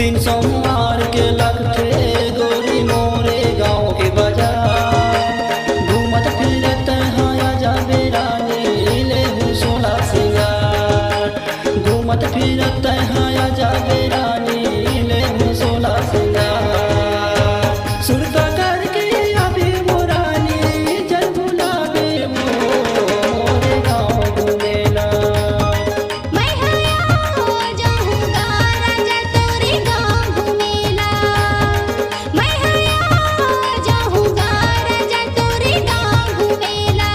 दिन सोमवार के लगते गोरी मोरे गाँव के बाजार। घूमत फिरत हाया जाबे रानी ले सोला सिंगार। घूमत फिरत हाया जाबे रानी ले सोला सिंगार। सुरता करके अभी वो रानी जल बुलावे मोरे गाँव घूमेला। मैं हया जाऊंगा राजा तोरे गाँव घूमेला। मैं हया जाऊंगा राजा तोरे गाँव घूमेला।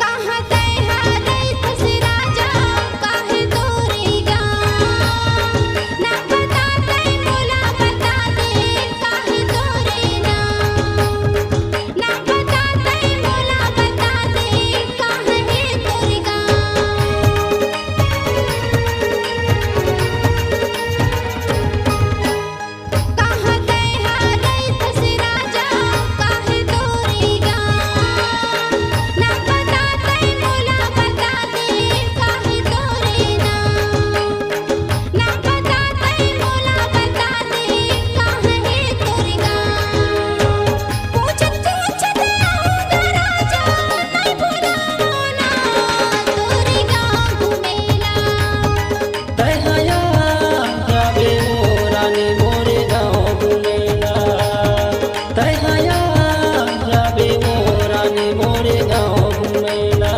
कहाँ तैहा रैथस राजा काहे तोरे गाँव। ना बता तै मोला बता दे काहे तोरे नाम। ना बता तै मोला बता दे काहे तोरे गाँव। कहाँ तैहा रैथस राजा काहे तोरे गाँव। ना बता तै मोला बता दे काहे तोरे नाम। ना बता तै मोला बता दे काहे तोरे गाँव। पूछत पूछत आऊंगा राजा नहीं बुलाना तोरे गाँव घूमेला। तैहाया जाबे वो रानी मोरे गाँव घूमेला। तैहाया जाबे वो रानी मोरे गाँव घूमेला।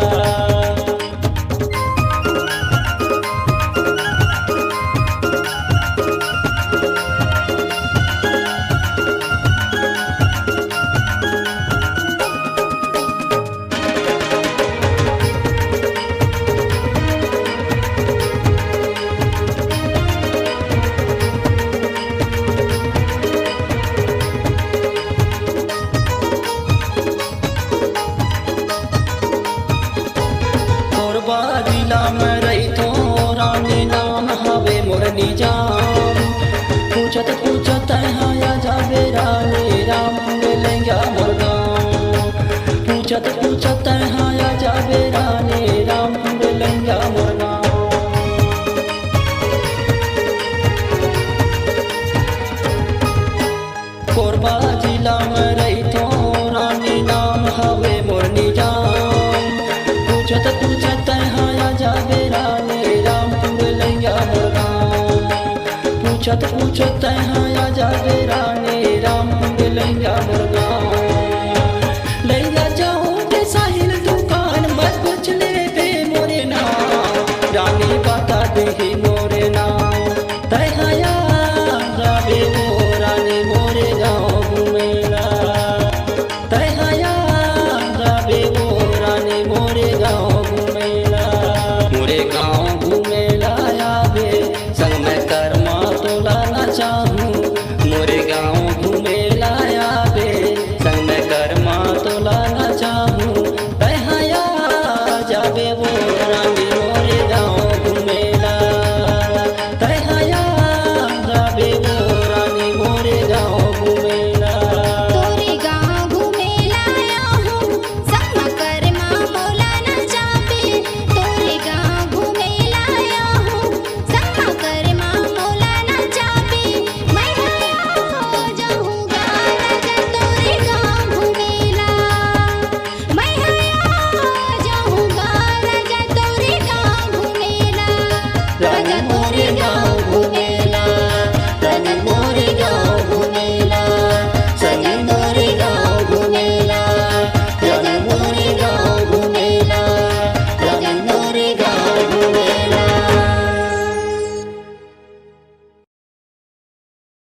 कोरबा जिला में रहितो रानी नाम हवे मोर निजाम। पूछत पूछत हाया जाबे रानी राम मिलेंगा मोर गाँव। पूछत पूछत हाया जाबे रानी राम मिलेंगा मोर गाँव। कोरबा जिला में रहितो रानी नाम हवे मोर निजाम। पूछत पूछत हाया जाबे रानी राम मिलेंगा मोर गाँव। पूछत पूछत हाया जाबे रानी राम मिलेंगा मोर गाँव। लैया जाऊंगे साहिल दुकान मत पूछ ले बे मोरे नाम। रानी बता दे